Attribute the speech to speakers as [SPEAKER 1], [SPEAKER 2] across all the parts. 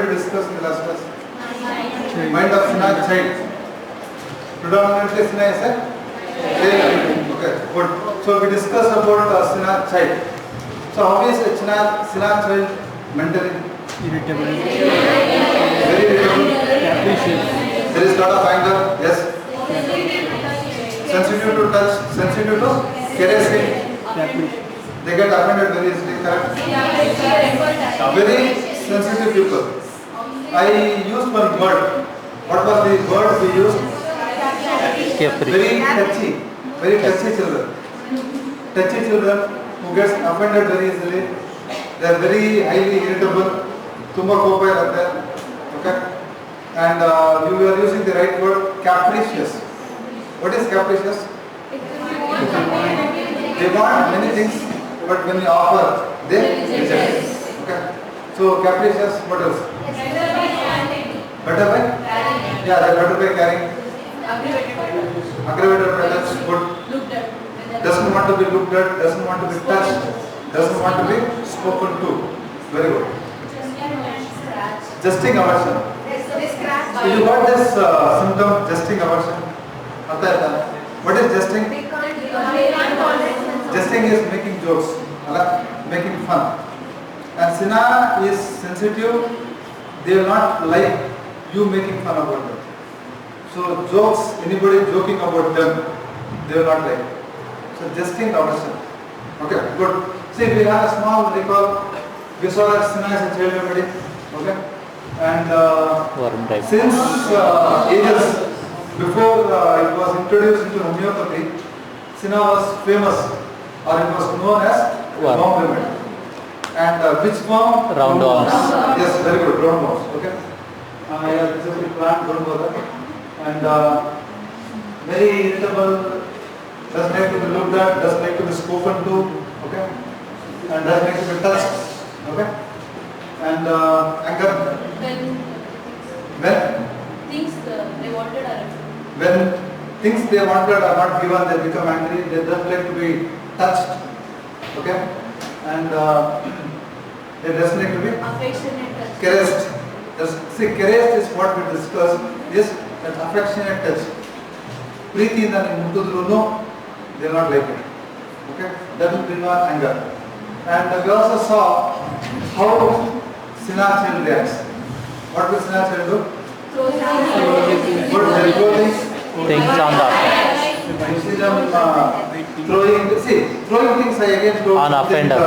[SPEAKER 1] we discuss in the last class? Mind of Sina, child. Predominantly Sina is a child. Okay, good. So we discuss about Sina, child. So how is Sina child mentally?
[SPEAKER 2] Irritable.
[SPEAKER 1] Very irritable.
[SPEAKER 2] Capricious.
[SPEAKER 1] There is lot of anger. Yes. Sensitive to touch. Sensitive to caressing.
[SPEAKER 2] Capricious.
[SPEAKER 1] They get offended very easily. Correct? Very sensitive people. I used one word. What was the word we used? Very touchy. Very touchy children. Touchy children who gets offended very easily. They are very highly irritable. Tumba kopa irate. Okay. And you are using the right word, capricious. What is capricious? They want many things, but when you offer, they reject. Okay. So capricious. What else? Better by? Yeah, they better by carrying. Aggravated by that's good. Doesn't want to be looked at, doesn't want to be touched, doesn't want to be spoken to. Very good. Justing aversion. So you got this symptom, justing aversion. What is justing? Justing is making jokes, making fun. And Sina is sensitive. They will not like you making fun about them. So jokes, anybody joking about them, they will not like. So justing aversion. Okay, good. See, we have a small recall. We saw that Sina is a child remedy. Okay. And since ages before it was introduced into homeopathy, Sina was famous, or it was known as worm remedy. And which worm?
[SPEAKER 3] Roundworms.
[SPEAKER 1] Yes, very good, roundworms. Okay. Yeah, this is the plant, don't bother. And very irritable, doesn't like to be looked at, doesn't like to be spoken to. Okay. And doesn't like to be touched. Okay. And anger. When
[SPEAKER 4] things they wanted are
[SPEAKER 1] when things they wanted are not given, they become angry. They don't like to be touched. Okay. And they doesn't like to be
[SPEAKER 4] affectionate touch.
[SPEAKER 1] caressed. See, caressed is what we discussed. Is that affectionate touch. Preeti in the mutudruno, they will not like it. Okay. That will bring on anger. And we also saw how Sina child reacts. What will Sina child do? What will they do?
[SPEAKER 3] Things on the
[SPEAKER 1] You see them throwing things I again throw.
[SPEAKER 3] On offender.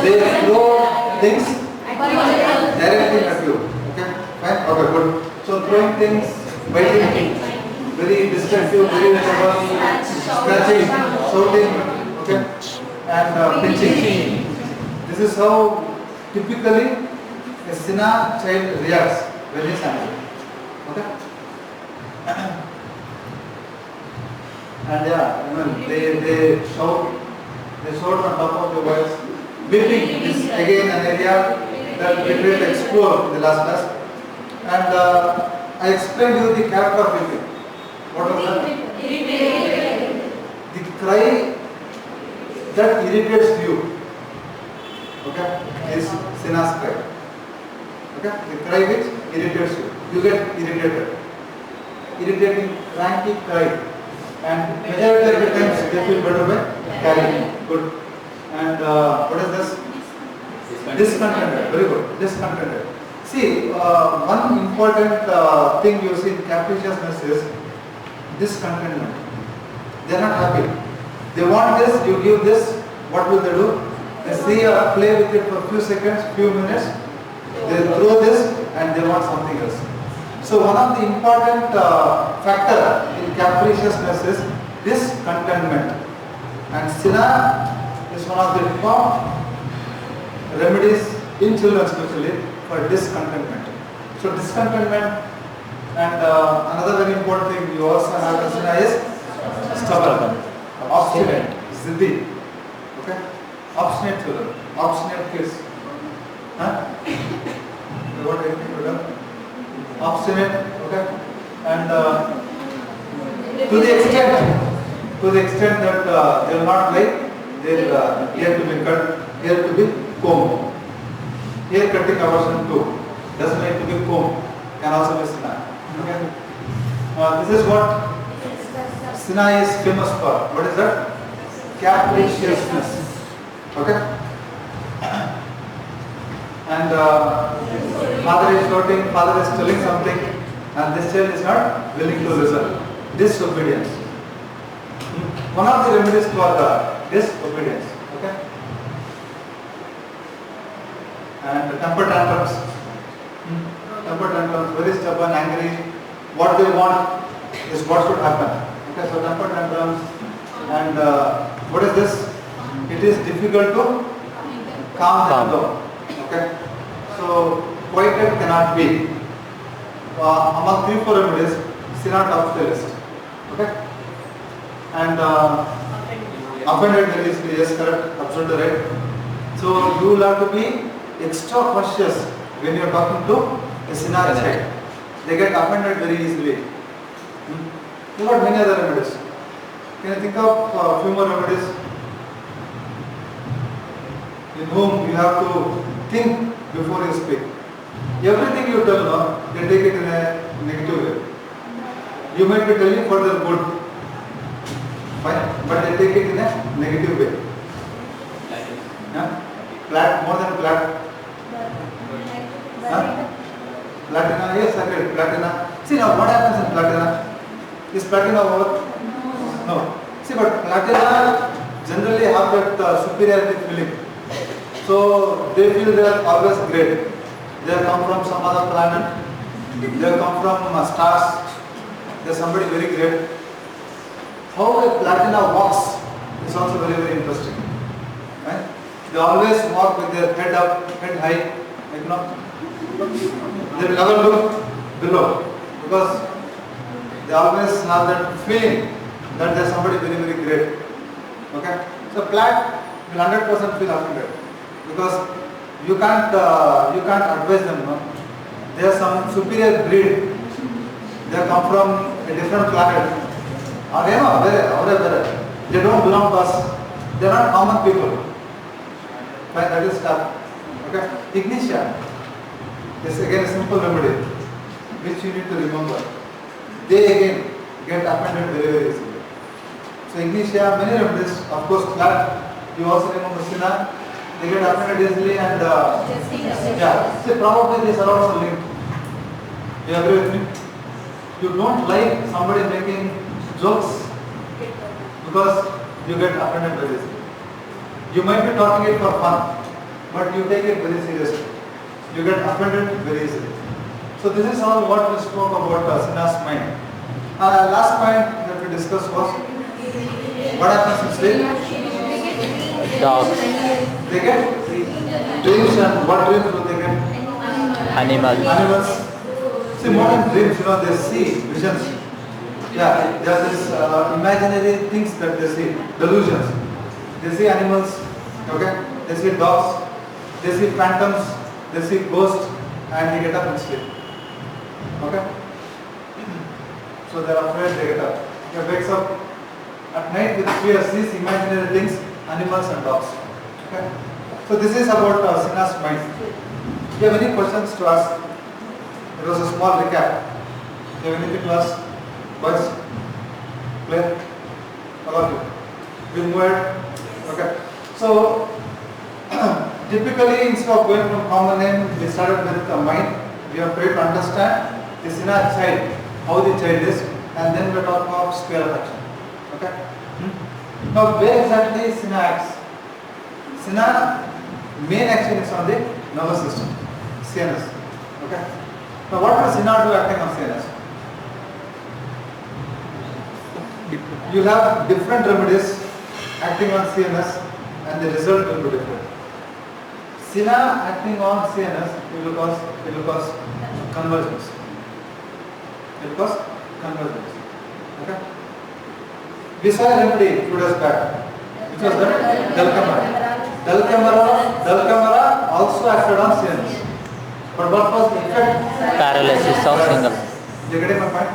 [SPEAKER 1] They throw things directly at you. Okay, fine. Okay, good. So throwing things, biting, very destructive, very irritable, scratching, shouting, okay, and pinching. This is how typically a Sina child reacts when he is angry. Okay. And yeah, they shout on top of the voice. Whipping is again an area that we will explore in the last class. And I explained you the character of whipping. What was that? The cry that irritates you. Okay, is Sina's cry. Okay, the cry which irritates you. You get irritated. Irritating, cranky cry. And majority of the times they feel better by carrying. Good. And what is this? Discontented. Very good. Discontented. See, one important thing you see in capriciousness is discontentment. They are not happy. They want this, you give this, what will they do? They see or play with it for a few seconds, few minutes, they throw this and they want something else. So one of the important factor in capriciousness is discontentment. And Sina is one of the top remedies in children especially for discontentment. So discontentment, and another very important thing you also have in Sina is stubborn, obstinate, ziddi. Okay? Obstinate children, obstinate kids. Huh? What do you think? Obstinate, okay? And to the extent that they will not like, they will here to be cut, here to be combed, hair cutting aversion too. Doesn't need to be comb. Can also be Sina. Okay. This is what Sina is famous for. What is that? Capriciousness. Okay. And father is shouting, father is telling something, and this child is not willing to listen. Disobedience. One of the remedies for the disobedience. Okay. And temper tantrums. Temper tantrums, very stubborn, angry. What they want is what should happen. Okay, so temper tantrums. And what is this? It is difficult to calm them down. Okay. So quieted cannot be. Among 3-4 remedies, Sina tops the list. Okay. And offended very easily, yes, correct, absolutely right. So you will have to be extra cautious when you are talking to a Sina child. They get offended very easily. You got many other remedies. Can you think of a few more remedies in whom you have to think before you speak? Everything you tell, no, they take it in a negative way. You might be telling for their good, fine, but they take it in a negative way. Yeah? Flat, more than flat. Huh? Platina, yes, I agree. Platina. See now, what happens in platina? Is platina over? No. See, but platina generally have that superiority feeling. So they feel they are always great. They have come from some other planet. They have come from stars. They are somebody very great. How a platina walks is also very, very interesting. Right? They always walk with their head up, head high. You know, they will never look below because they always have that feeling that they are somebody very, very great. Okay? So flat will 100% feel offended because you can't advise them. No? They are some superior breed. They have come from a different planet. They don't belong to us. They are not common people. Fine, that is tough. Okay? Ignitia is again a simple remedy which you need to remember. They again get offended very, very easily. So ignitia, many remedies, of course flat, you also remember Sina, they get offended easily and yeah, see probably these are also linked. You agree with me? You don't like somebody making jokes because you get offended very easily. You might be talking it for fun, but you take it very seriously. You get offended very easily. So this is all what we spoke about Sina's mind. Last point that we discussed was what happens in sleep?
[SPEAKER 3] Dogs,
[SPEAKER 1] They get dreams, and what dreams do they get?
[SPEAKER 3] animals,
[SPEAKER 1] Animals. See, modern dreams, they see visions. Yeah, there are these imaginary things that they see, delusions. They see animals, okay? They see dogs, they see phantoms, they see ghosts, and they get up and sleep. Okay? So they are afraid, they get up. He wakes up at night with fear, sees imaginary things, animals and dogs. Okay? So this is about Sina's mind. Do you have any questions to ask? It was a small recap. Do you have anything to ask? Boys? Clear? All of you? We'll move ahead. Okay. So typically instead of going from common name, we started with the mind. We have tried to understand the Sina child, how the child is, and then we are talking about sphere of action. Okay? Now where exactly Sina acts? Sina main action is on the nervous system, CNS. Okay? Now what does Sina do acting on CNS? You have different remedies acting on CNS and the result will be different. Sina acting on CNS will cause convergence. It will cause convergence. Okay? We saw a remedy 2 days back. Which was that? Dell'Camera also acted on CNS. But what was the effect?
[SPEAKER 3] paralysis of single.
[SPEAKER 1] You getting my point?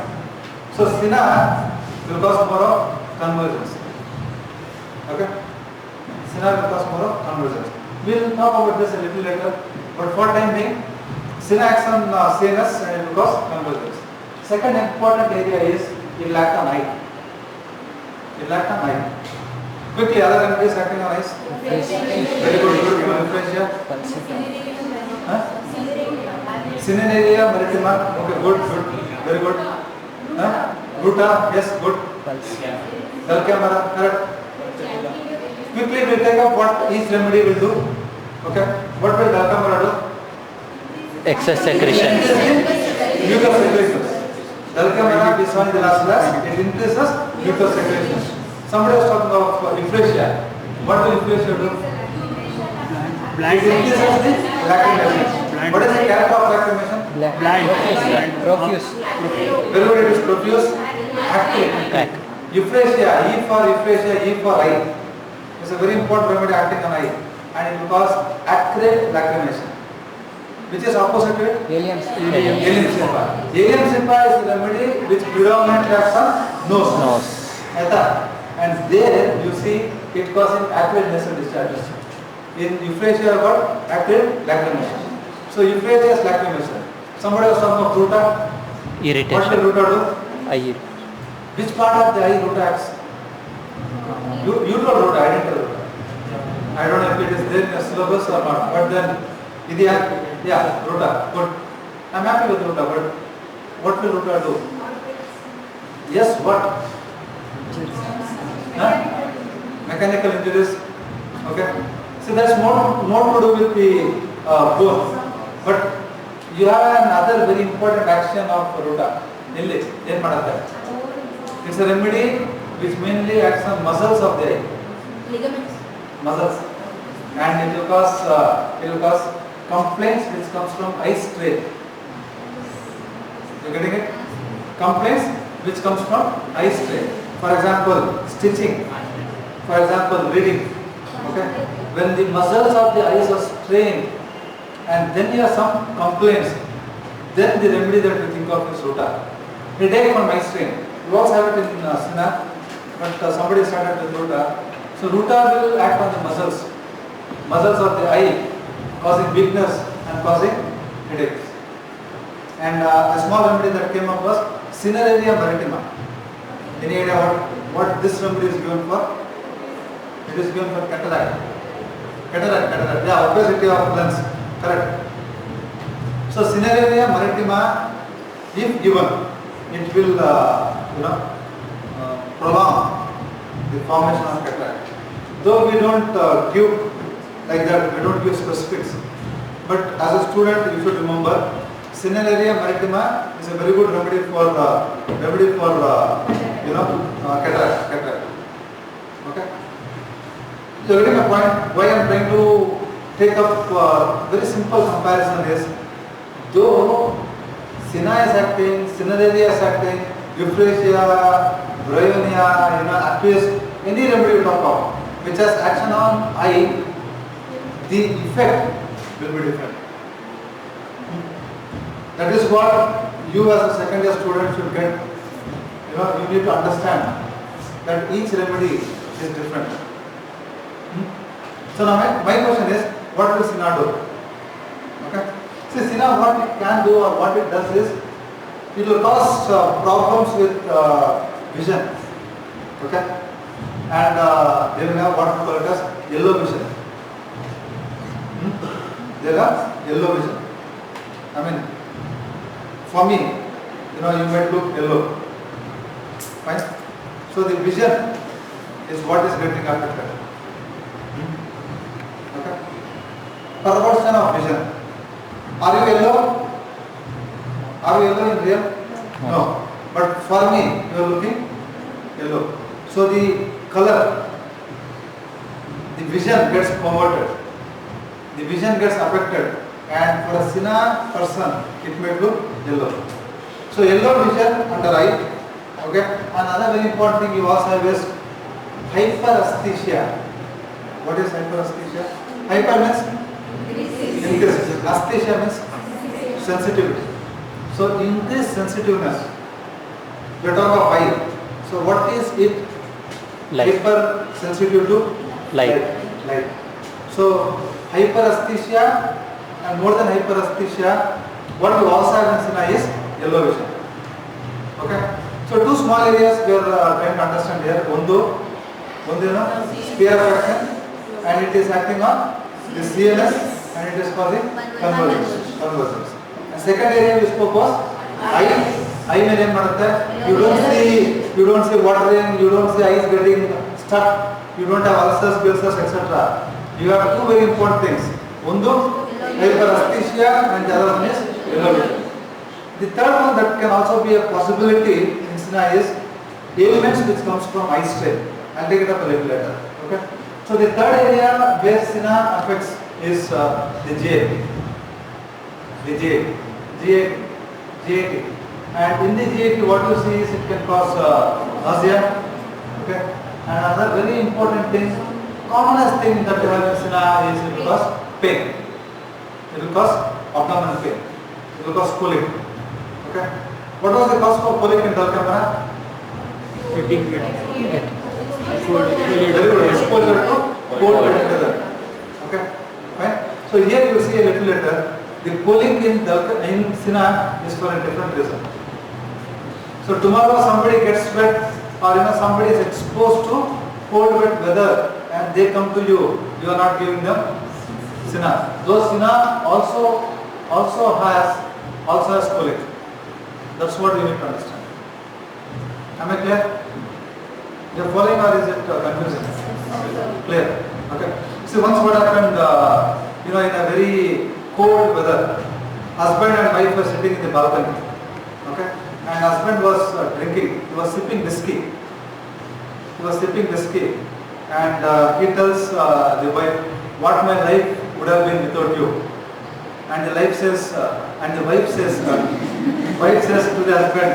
[SPEAKER 1] So Sina will cause more of convergence. Okay? Sina will cause more of convergence. We will talk about this a little later. But for time being, Sina acts on CNS and it will cause convergence. Second important area is impact on eye. Impact on eye. Quickly, other remedies acting on eyes. Very good, aphasia. Huh? Cinerea maritima. Okay, good, very good. Huh? Gluta, yes, good. Dulcamara, correct. Quickly, we will take up what each remedy will do. Okay, what will Dulcamara do?
[SPEAKER 3] Excess secretions.
[SPEAKER 1] Mucus secretions. Dulcamara we saw in the last class. It increases mucus secretions. Somebody was talking of euphrasia. What will euphrasia do? It increases the lacrimation. What is the character of lacrimation?
[SPEAKER 2] Blind.
[SPEAKER 3] Profuse.
[SPEAKER 1] Very good, it is profuse, active. Euphrasia, E for euphrasia, E for eye. It's a very important remedy acting on eye. And it will cause acrid lacrimation. Which is opposite to it?
[SPEAKER 3] Alien
[SPEAKER 1] Alien Simpa. Alien Simpa is the remedy which predominantly acts on nose. And there you see it causing acrid nasal discharges. In euphrasia you have got acrid lacrimation. So euphrasia is lacrimation. Somebody was talking of ruta.
[SPEAKER 3] Irritation.
[SPEAKER 1] What will ruta do?
[SPEAKER 3] Eye.
[SPEAKER 1] Which part of the eye ruta acts? You told ruta, I didn't tell ruta. I don't know if it is there in the syllabus or not, but then yeah, ruta, good. I am happy with ruta, but what will ruta do? Yes, what? Huh? Mechanical injuries. Okay. So that's more to do with the bone. But you have another very important action of ruta. It's a remedy which mainly acts on muscles of the eye.
[SPEAKER 4] Ligaments.
[SPEAKER 1] Muscles. And it will cause complaints which comes from eye strain. You getting it? Complaints which comes from eye strain. For example, stitching. For example, reading. Okay? When the muscles of the eyes are strained and then you have some complaints, then the remedy that we think of is ruta. Headache from eye strain. We also have it in Sina, but somebody started with ruta. So ruta will act on the muscles of the eye, causing weakness and causing headaches. And a small remedy that came up was Cinerea maritima. Any idea what this remedy is given for? It is given for cataract. Cataract. Yeah, opacity of lens. Correct. So Cinerea maritima, if given, it will prolong the formation of cataract. Though we don't give like that, we don't give specifics. But as a student, you should remember, Cinerea maritima is a very good remedy for cataract. Okay. So getting a point. Why I am trying to take up very simple comparison is, though Sina is acting, Cinerea is acting, euphrasia, bryonia, appears any remedy we talk about, which has action on eye, the effect will be different. That is what you as a second year student should get. You need to understand that each remedy is different. So now my question is, what will Sina do? Okay. See, Sina, what it can do or what it does is, it will cause problems with vision. Okay. And they will have what we call it as yellow vision. They have yellow vision. I mean, for me, you might look yellow. Fine. So the vision is what is getting affected. Okay. Perversion of vision. Are you yellow? Are you yellow in real? No. But for me, you are looking yellow. So the color, the vision gets perverted. The vision gets affected, and for a Sina person, it may look yellow. So yellow vision under eye. Okay. Another very important thing you also have is hyperasthesia. What is hyperasthesia? Hyper means increase. Asthesia means sensitivity. So increased sensitiveness. We are talking about eye. So what is it?
[SPEAKER 3] Light.
[SPEAKER 1] Hyper sensitive to
[SPEAKER 3] Light.
[SPEAKER 1] Light. So hyperasthesia and more than hyperesthesia, what we also have in Sina is yellow vision. Okay. So two small areas we are trying to understand here. One sphere of action, and it is acting on the CNS, and it is causing convergence. And second area we spoke was eye. Eye में क्या मरता है? You don't see watering, you don't see eyes getting stuck, you don't have ulcers, ulcers, etc. You have two very important things. One hyperesthesia, and the other one is yellow vision. The third one that can also be a possibility in Sina is ailments which comes from eye strain. I'll take it up a little later. Okay. So the third area where Sina affects is the GAT. The GAT. And in the GAT, what you see is it can cause nausea. Okay. And another very important thing, commonest thing that you have in Sina is it will cause pain. It will cause abdominal pain. It will cause colic. Okay. What was the cause for colic in Dalkamara?
[SPEAKER 2] Fatigue.
[SPEAKER 1] Very good. Exposure to cold weather. Okay. Fine. So here you see a little later, the colic in Sina is for a different reason. So tomorrow somebody gets wet, or somebody is exposed to cold wet weather and they come to you, you are not giving them Sina. Those Sina also has colic. That's what you need to understand. Am I clear? You are following, or is it confusing? Clear. Okay. See, once what happened, in a very cold weather, husband and wife were sitting in the balcony. Okay. And husband was drinking. He was sipping whiskey. And he tells the wife, "What my life would have been without you." And the wife says, to the husband,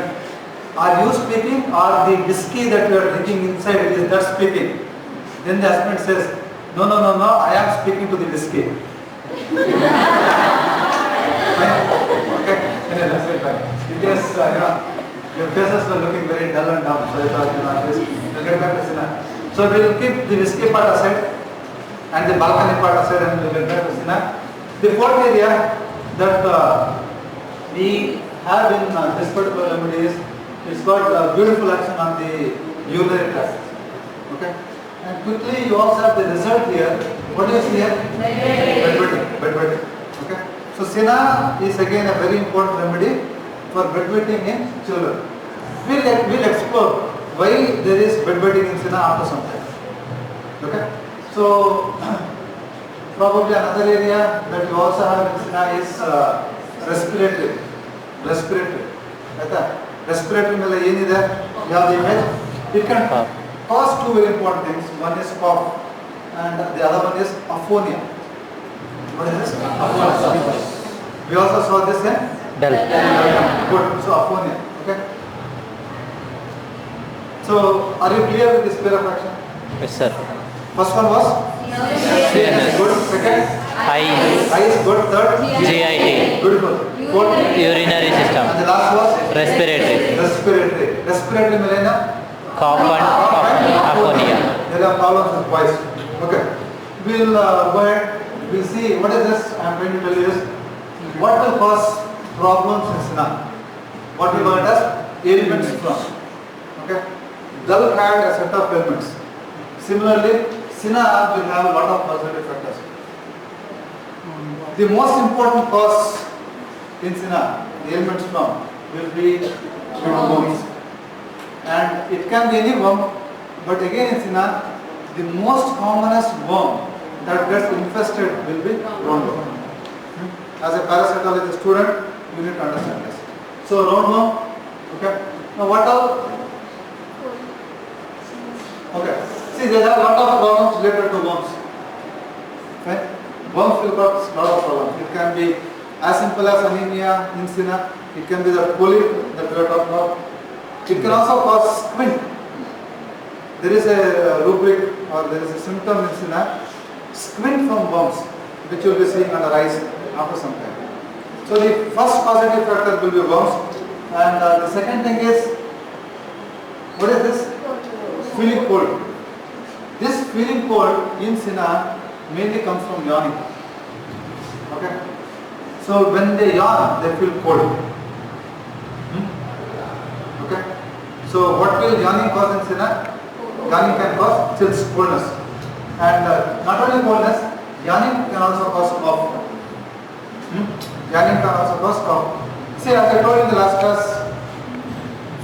[SPEAKER 1] "Are you speaking, or the whiskey that you are drinking inside is that speaking?" Then the husband says, No, I am speaking to the whiskey." Okay, that's it. Because your faces were looking very dull and dumb, so I thought, at least we'll get back to Sina. So we'll keep the whiskey part aside and the balcony part aside, and we'll get back to Sina. The fourth area that we have in this particular remedy is, it's got a beautiful action on the urinary tract. Okay. And quickly you also have the result here. What do you see here? Bedwetting. Okay. So Sina is again a very important remedy for bedwetting in children. We'll explore why there is bedwetting in Sina after some time. Okay. So probably another area that you also have in Sina is respiratory. Respiratory mela yenide, you have the image. It can cause two very important things. One is cough, and the other one is aphonia. What is this? Aphonia. We also saw this in good. So aphonia. Okay. So are you clear with this pair of action?
[SPEAKER 3] Yes, sir.
[SPEAKER 1] First one was
[SPEAKER 3] CNS.
[SPEAKER 1] good. Second,
[SPEAKER 3] Eye,
[SPEAKER 1] is good. Third,
[SPEAKER 3] GIT,
[SPEAKER 1] beautiful. Fourth,
[SPEAKER 3] urinary
[SPEAKER 1] and
[SPEAKER 3] system,
[SPEAKER 1] the last was
[SPEAKER 3] respiratory,
[SPEAKER 1] Respiratory melena.
[SPEAKER 3] cough and aphonia.
[SPEAKER 1] There are problems with voice. Okay. We'll go ahead. We'll see what is this. I am trying to tell you this. What will cause problems in Sina? What we call it as ailments from. Okay. Dull had a set of ailments. Similarly, Sina will have a lot of causative factors. The most important cause in Sina, the ailments from, will be worms. And it can be any worm, but again in Sina, the most commonest worm that gets infested will be roundworm. As a parasitology student, you need to understand this. So roundworm, okay. Now what all? Okay. See, there are a lot of problems related to worms. Okay. Worms will cause a lot of problems. It can be as simple as anemia in Sina. It can be the polyp that we are talking about. It can also cause squint. There is a rubric or there is a symptom in Sina, squint from worms, which you will be seeing on the rise after some time. So the first causative factor will be worms, and the second thing is, what is this? Feeling cold. This feeling cold in Sina mainly comes from yawning. Okay. So when they yawn, they feel cold. Okay. So what will yawning cause in Sina? Yawning can cause chills, coldness. And not only coldness, yawning can also cause cough. Yawning can also cause cough. See, as I told in the last class,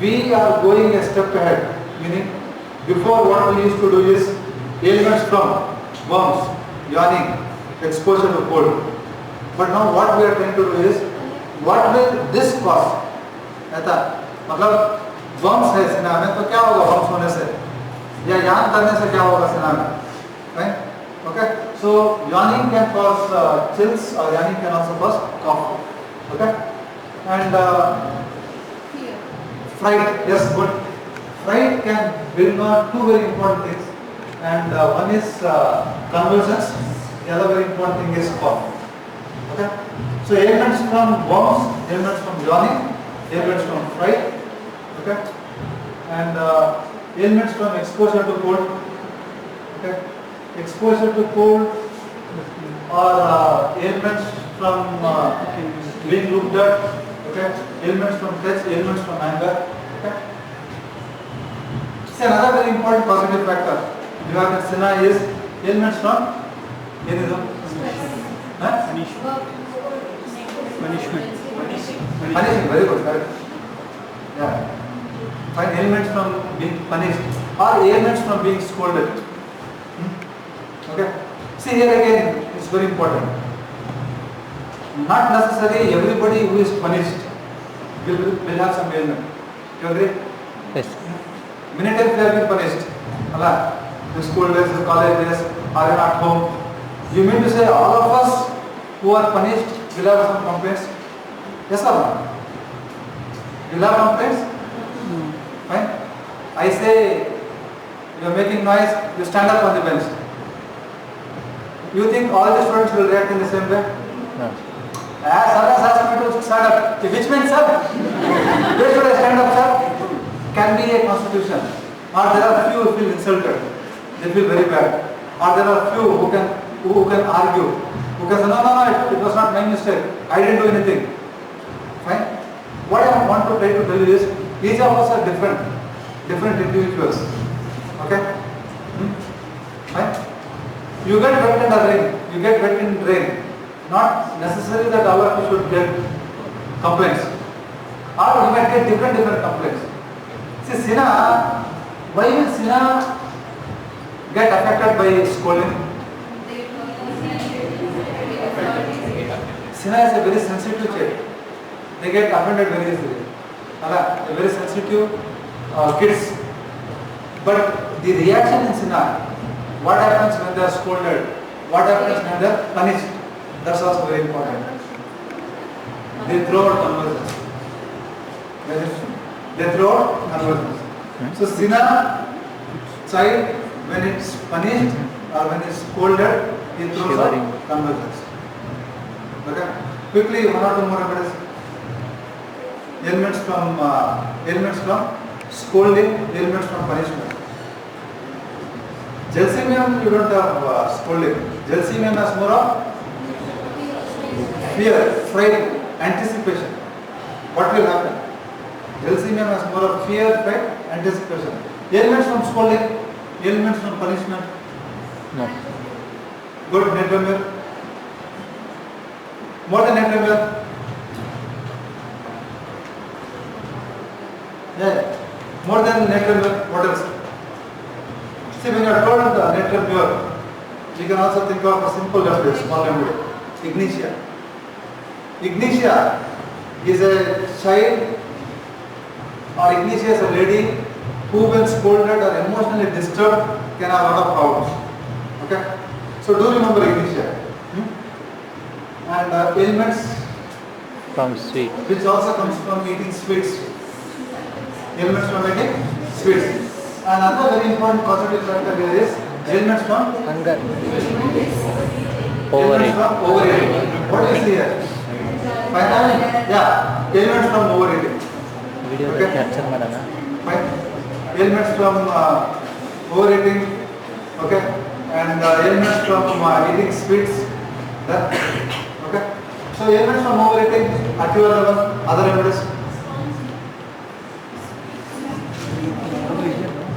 [SPEAKER 1] we are going a step ahead. Meaning, before what we used to do is ailments from worms, yawning, exposure to cold. But now what we are trying to do is, what will this cause? ऐसा मतलब worms है सिना में तो क्या होगा worms होने से या यान करने से क्या होगा सिना में, right? Okay, so yawning can cause chills or yawning can also cause cough. Okay, and
[SPEAKER 4] Fear.
[SPEAKER 1] fright, yes, good. Fright can bring on two very important things, and one is convulsions. The other very important thing is cough. Okay, so ailments from worms, ailments from yawning, ailments from fright. Okay, and ailments from exposure to cold. Okay, exposure to cold or ailments from being looked at. Okay, ailments from touch, ailments from anger. Okay. See, another very important positive factor you have in Sina is ailments from
[SPEAKER 2] Punishment.
[SPEAKER 1] punishing. Very good, correct. Yeah. Find ailments from being punished or ailments from being scolded. Okay. See, here again, it's very important. Not necessarily everybody who is punished will have some ailment. You agree?
[SPEAKER 3] Yes.
[SPEAKER 1] Many times they have been punished. Allah, in school days, in college days, or at home. You mean to say all of us who are punished will have some complaints? Yes or no? You will have complaints? Fine. I say you are making noise, you stand up on the bench. You think all the students will react in the same way?
[SPEAKER 3] No.
[SPEAKER 1] Sir has asked me to stand up. Which means, sir? Where should I stand up, sir? Can be a constitution. Or there are few who feel insulted. They feel very bad. Or there are few who can argue. Who can say, no, it was not my mistake. I didn't do anything. Fine. What I want to try to tell you is, each of us are different individuals. Okay? Fine. You get wet in the rain. You get wet in rain. Not necessarily that all of you should get complaints. Or you might get different complaints. See, Sina, why will Sina get affected by scolding? Sina is a very sensitive child. They get offended very easily. They're very sensitive kids. But the reaction in Sina, what happens when they are scolded, what happens when they are punished, that's also very important. They throw out conversions. They throw out conversions. So Sina child, when it's punished or when it's scolded, he throws out conversions. Okay? Quickly, one or two more remedies. Ailments from scolding, ailments from punishment. Gelsemium, you don't have scolding. Gelsemium has more of fear, fright, anticipation. What will happen? Gelsemium has more of fear, fright, anticipation. Ailments from scolding, ailments from punishment.
[SPEAKER 3] No.
[SPEAKER 1] Good, Natremir. More than Natremir. Yeah. More than Natremir, what else? See, when you are told Natremir, you can also think of a simple remedy, small remedy. Ignitia. Ignitia is a child, or Ignitia is a lady who, when scolded or emotionally disturbed, can have a lot of problems. Okay? So do remember Ignitia. And ailments
[SPEAKER 3] From sweet.
[SPEAKER 1] which also comes from eating sweets. Ailments from eating sweets. And another very important causative factor here is ailments from
[SPEAKER 3] Hunger.
[SPEAKER 1] ailments
[SPEAKER 3] Overeating.
[SPEAKER 1] from overeating. What is here? Finally, yeah, ailments from overeating.
[SPEAKER 3] Video
[SPEAKER 1] Okay.
[SPEAKER 3] capture ಮಾಡೋಣ.
[SPEAKER 1] Fine. Ailments from overeating, okay, and ailments from eating sweets. Okay. So ailments from overeating at your level, other remedies.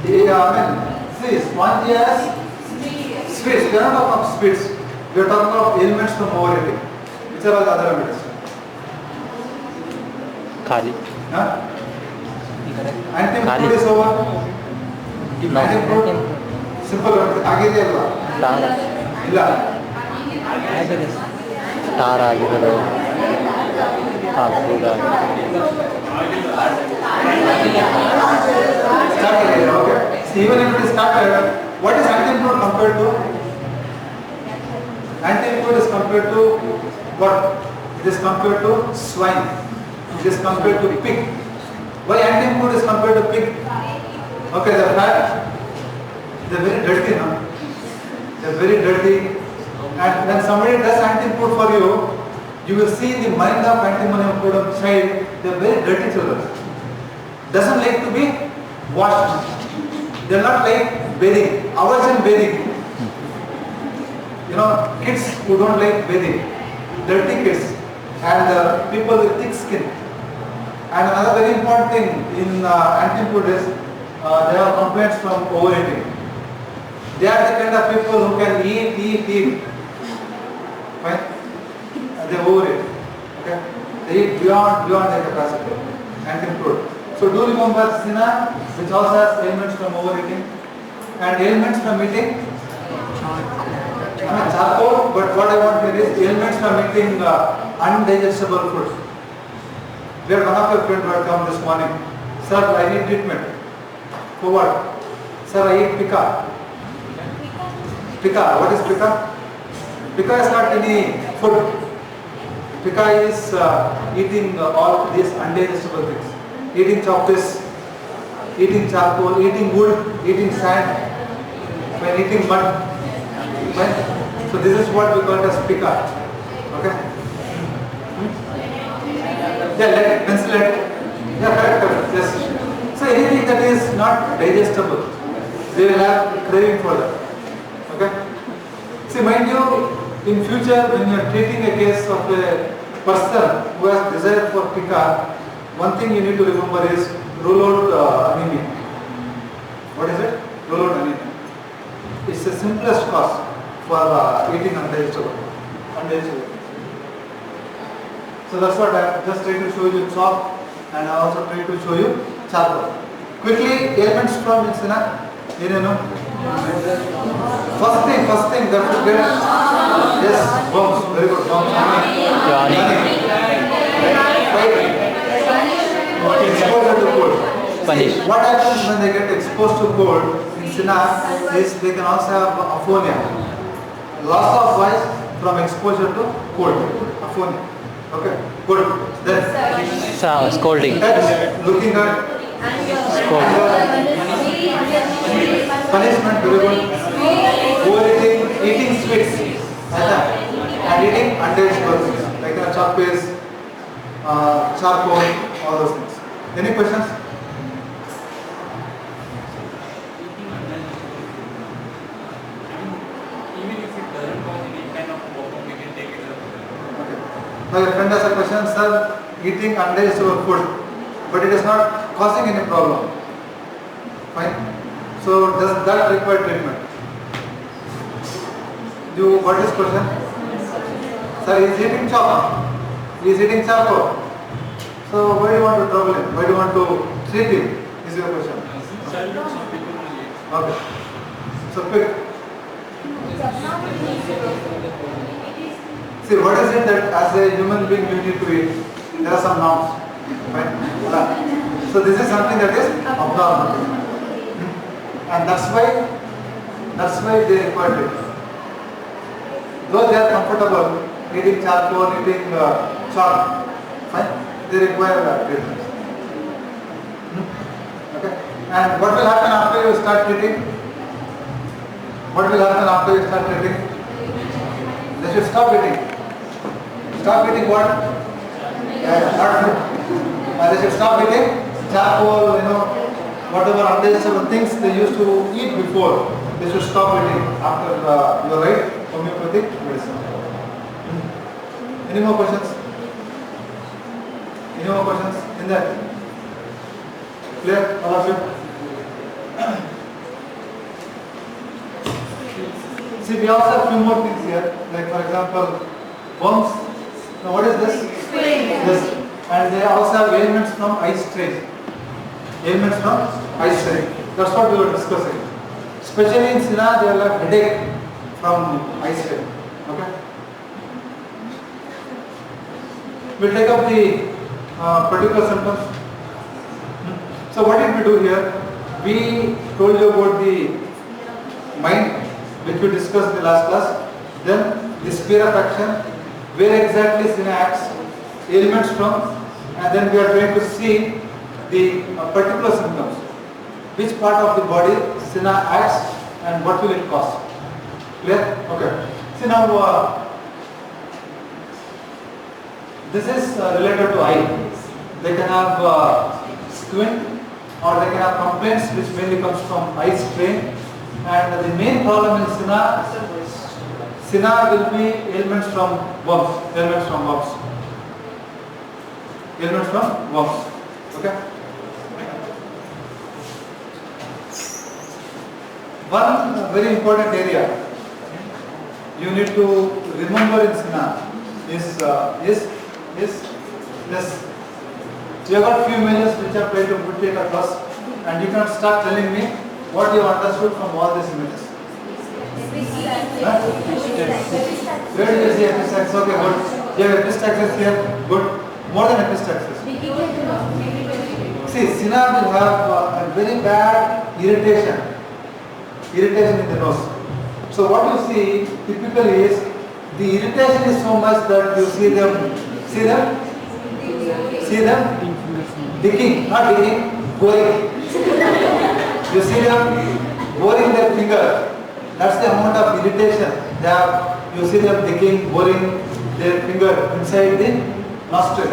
[SPEAKER 1] Yeah, I mean, see, sponges, sweets. We are not talking of sweets. We are talking of ailments from overeating. Which are all the other remedies?
[SPEAKER 3] खाली
[SPEAKER 1] Huh? Anti-food is over.
[SPEAKER 3] No.
[SPEAKER 1] Anti-food, simple remedy. आगे दिया हुआ.
[SPEAKER 3] टार
[SPEAKER 1] ಇಲ್ಲ.
[SPEAKER 3] टार ಆಗಿರೋದು ಹಾಂ ಕೂಡ
[SPEAKER 1] Started, okay. So even if it is started, what is anti-food compared to? Anti-food is compared to what? It is compared to swine. It is compared to pig. Why anti-food is compared to pig? Okay, the fat, they are very dirty, no? They are very dirty. And when somebody does anti-food for you, you will see the mind of antimonium food child, they are very dirty children. Doesn't like to be washed. They are not like bathing. Aversion bathing. You know, kids who don't like bathing, dirty kids, and people with thick skin. And another very important thing in anti-food is they have complaints from overeating. They are the kind of people who can eat. Fine? They overeat. Okay? They eat beyond their capacity. Anti-food. So do remember Sina, which also has ailments from overeating, and ailments from eating. Charcoal, but what I want here is ailments from eating undigestible foods. We had one of your friends who had come this morning. Sir, I need treatment. For what? Sir, I eat pica. Pica, what is pica? Pica is not any food. Pica is eating all these undigestible things. Eating chocolates, eating charcoal, eating wood, eating sand, when eating mud. Right? So this is what we call it as pica. Okay? Yeah, lead, pencil lead. Yeah, correct. Yes. So anything that is not digestible, they will have craving for that. Okay? See, mind you, in future when you are treating a case of a person who has desire for pica, one thing you need to remember is rule out anemia. What is it? Rule out anemia. It's the simplest cause for eating undigestible. So that's what I just tried to show you chalk, and I also tried to show you charcoal. Quickly, ailments from insina. First thing that you get, yes, worms. Very good. Worms. Exposure to cold.
[SPEAKER 3] Punish.
[SPEAKER 1] What happens when they get exposed to cold in Sina is they can also have aphonia. Loss of voice from exposure to cold. Aphonia. Okay, good. Then
[SPEAKER 3] scolding.
[SPEAKER 1] Looking at
[SPEAKER 3] Scolding.
[SPEAKER 1] punishment, very good. Overeating, eating sweets, and eating undigestible things like chocolates, charcoal, all those things. Any questions? Now your friend has a question, sir, eating undigestible food, but it is not causing any problem. Fine. So does that require treatment? What is question? Sir, he is eating chocolate. He is eating charcoal. So why do you want to trouble him? Why do you want to treat him? Is your question. Okay. So quick. See, what is it that as a human being you need to eat? There are some norms. Right? So this is something that is abnormal. And that's why they require it. Though they are comfortable eating charcoal, eating chalk, fine, they require treatment. Okay? And what will happen after you start treating? What will happen after you start treating? They should stop eating. Stop eating what? Hard food. They should stop eating charcoal, whatever undigestible things they used to eat before. They should stop eating after your right homeopathic medicine. Any more questions? Any more questions in that? Clear, all of you? See, we also have few more things here. Like for example, worms. Now, what is this? This. And they also have ailments from eye strain. Ailments from eye strain. That's what we were discussing. Especially in Sina, they will have headache from eye strain. Okay. We'll take up the particular symptoms. So what did we do here? We told you about the mind, which we discussed in the last class. Then the sphere of action, where exactly Sina acts, ailments from, and then we are trying to see the particular symptoms. Which part of the body Sina acts and what will it cause? Clear? Okay. See now, this is related to eye. They can have squint or they can have complaints which mainly comes from eye strain. And the main problem in Sina will be ailments from worms. Ailments from worms. Ailments from worms. Okay. One very important area you need to remember in Sina is this. You have got few images which are trying to put it across, and you can start telling me what you understood from all these images. Huh? Where do you see epistaxis? Okay, good. You have epistaxis here. Good. More than epistaxis. See, Sina will have a very bad irritation in the nose. So what you see typically is the irritation is so much that you see them digging, not digging, boring. You see them boring their finger. That's the amount of irritation they have. You see them digging, boring their finger inside the nostril.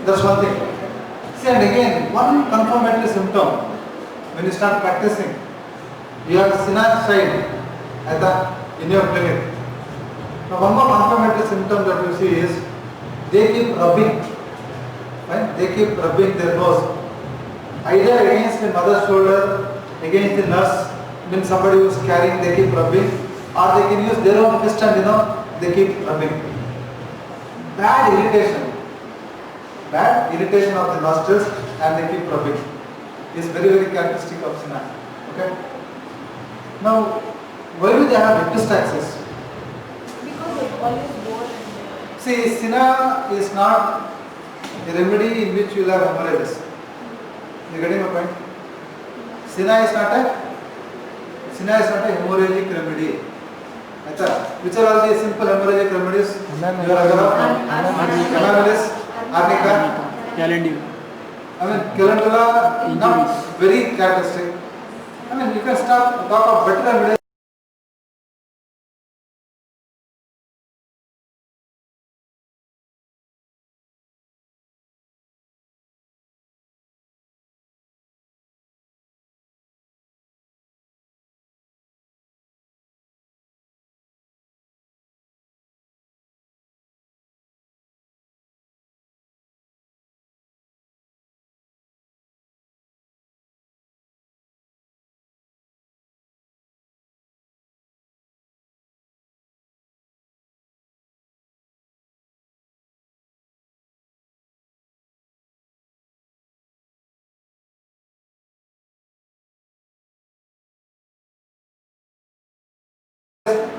[SPEAKER 1] That's one thing. See, and again, one confirmatory symptom when you start practicing, you have Sina shine in your clinic. Now, one more confirmatory symptom that you see is they keep rubbing. Right? They keep rubbing their nose, either against the mother's shoulder, against the nurse, when somebody who is carrying, they keep rubbing, or they can use their own fist and they keep rubbing. Bad irritation of the nostrils, and they keep rubbing. Is very, very characteristic of Sina. Okay. Now, why do they have epistaxis?
[SPEAKER 4] Because it always goes.
[SPEAKER 1] See, Sina is not a remedy in which you will have hemorrhages. You getting my point? Sina is not a hemorrhagic remedy. Which are all the simple hemorrhagic remedies? You are aware of? Hemorrhages, arnica, calendula, not very characteristic. You can talk of better remedies.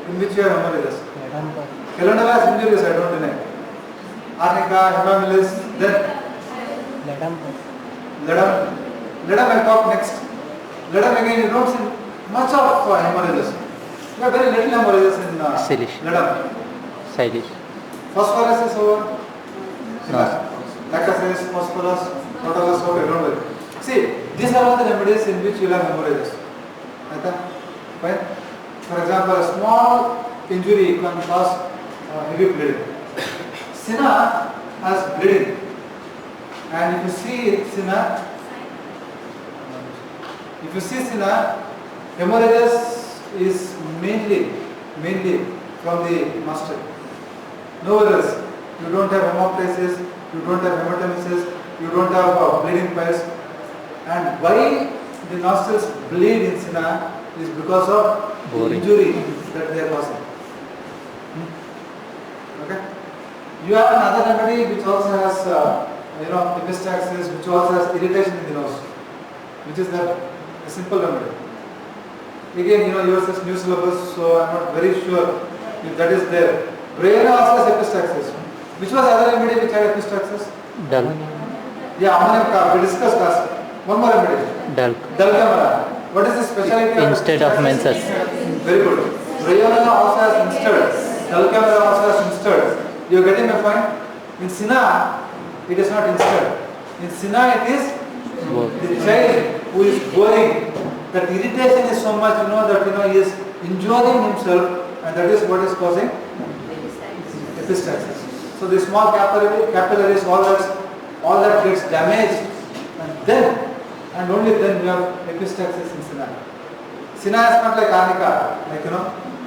[SPEAKER 1] In which you have hemorrhages? Calendula is injurious, I don't deny. Arnica, hemorrhages, then ledum I talk next. Ledum again, you don't see much of hemorrhages. You have very little hemorrhages in ledum.
[SPEAKER 3] Silish.
[SPEAKER 1] Phosphorus is over.
[SPEAKER 3] No.
[SPEAKER 1] Lacasis, phosphorus, autolus, okay, don't worry. See, these are all the remedies in which you have hemorrhages. Fine. For example, a small injury can cause heavy bleeding. Sina has bleeding, and if you see Sina, hemorrhages is mainly from the nostril. Nowhere else. You don't have hemoptysis, you don't have hematemesis, you don't have bleeding piles. And why the nostrils bleed in Sina is because of the
[SPEAKER 3] Boring.
[SPEAKER 1] injury that they are causing. Okay. You have another remedy which also has epistaxis, which also has irritation in the nose, which is a simple remedy. Again, yours is new syllabus, so I am not very sure if that is there. Brera also has epistaxis. Which was the other remedy which had epistaxis?
[SPEAKER 3] Dull.
[SPEAKER 1] Yeah, ammonium carb. We discussed last. One more remedy.
[SPEAKER 3] Dull.
[SPEAKER 1] Dalcamara. What is the specialty of
[SPEAKER 3] Instead of
[SPEAKER 1] epistaxis?
[SPEAKER 3] menses.
[SPEAKER 1] Very good. Brera also has instead. Dalcamara also has instead. You are getting my point? In Sina, it is not instead. In Sina, it is
[SPEAKER 3] Both.
[SPEAKER 1] the child who is boring. That irritation is so much, that he is injuring himself, and that is what is causing epistaxis. So the small capillaries, all that gets damaged, and only then you have epistaxis in Sina. Sina is not like arnica,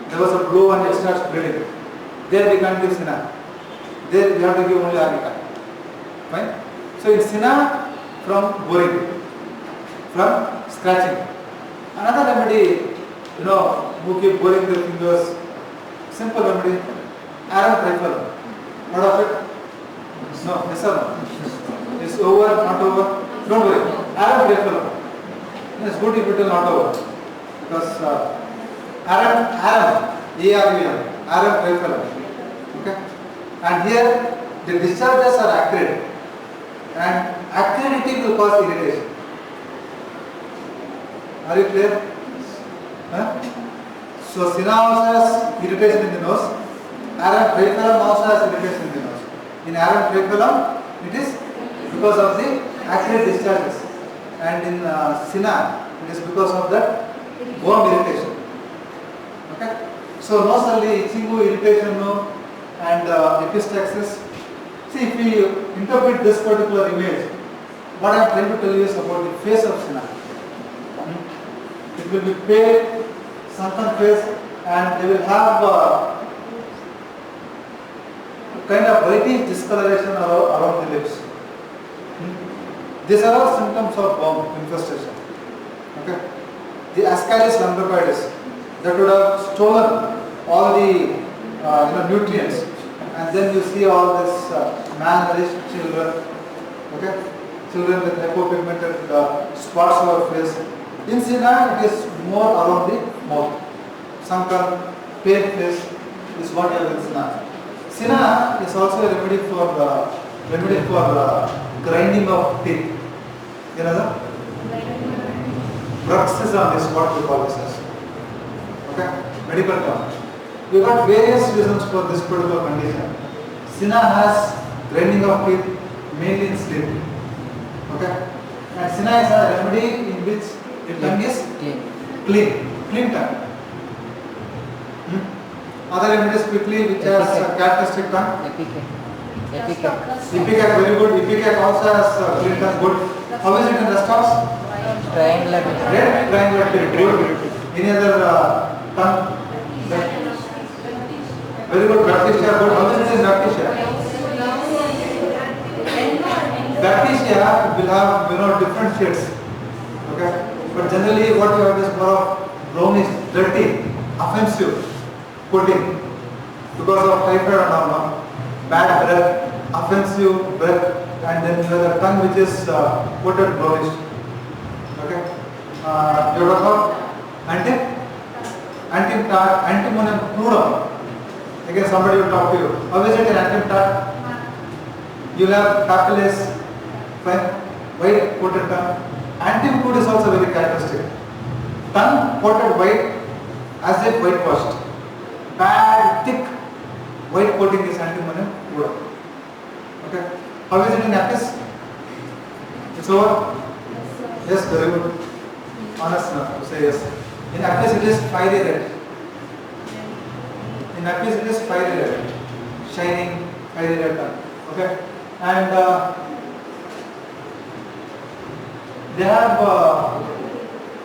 [SPEAKER 1] there was a blow and it starts bleeding. There we can't give Sina. There we have to give only arnica. Fine? So in Sina, from boring, from scratching. Another remedy, who keep boring their fingers, simple remedy, Aram trifle. Heard of it? No, yes or no? It's over, not over? Don't worry. Aram trifle. It's good if it is not over. Because Aram, A-R-U-M, Aram trifle. Okay? And here, the discharges are acrid. And acridity will cause irritation. Are you clear? Huh? So Sina also has irritation in the nose. Aram trifellum also has irritation in the nose. In Aram trifellum, it is because of the acrid discharges. And in Sina, it is because of that worm irritation. Okay? So nosally, itchingu, irritation, and epistaxis. See, if we interpret this particular image, what I am trying to tell you is about the face of Sina. It will be pale, sunken face, and they will have a kind of whitish discoloration around the lips. These are all symptoms of worm infestation. Okay. The Ascaris lumbricoides that would have stolen all the nutrients, and then you see all this malnourished children. Okay, children with hypopigmented spots on our face. In Sina, it is more around the mouth. Sunken, pale face is what you have in Sina. Sina is also a remedy for grinding of teeth. You know that? Bruxism is what we call this as. Okay, medical term. We got various reasons for this particular condition. Sina has grinding of teeth mainly in sleep. Okay, and Sina is a remedy in which the tongue is clean tongue. Other remedies quickly which has characteristic tongue. Ipecac, very good. Ipecac also has clean tongue, good. How is it in rest house?
[SPEAKER 3] Triangular.
[SPEAKER 1] Red triangular teeth, good. Any other tongue? Very good. Bacteria, good. How is it in bacteria? Bacteria will have different shades. Okay. But generally what you have is more of brownish, dirty, offensive coating because of typhoid and all, bad breath, offensive breath, and then you have the tongue which is coated brownish. Okay. You have got antimonium chloride. Again somebody will talk to you. How is it in antim-tart? You will have papillae, fine, white coated tongue. Antim-crude is also very characteristic. Tongue coated white as if whitewashed. Bad, thick, white coating is antimonium chloride. Okay. How is it in apis? It's over? Yes, very good. Honest enough to say yes. In apis it is fiery red. In apis it is fiery red. Shining, fiery red tongue. Okay. And they are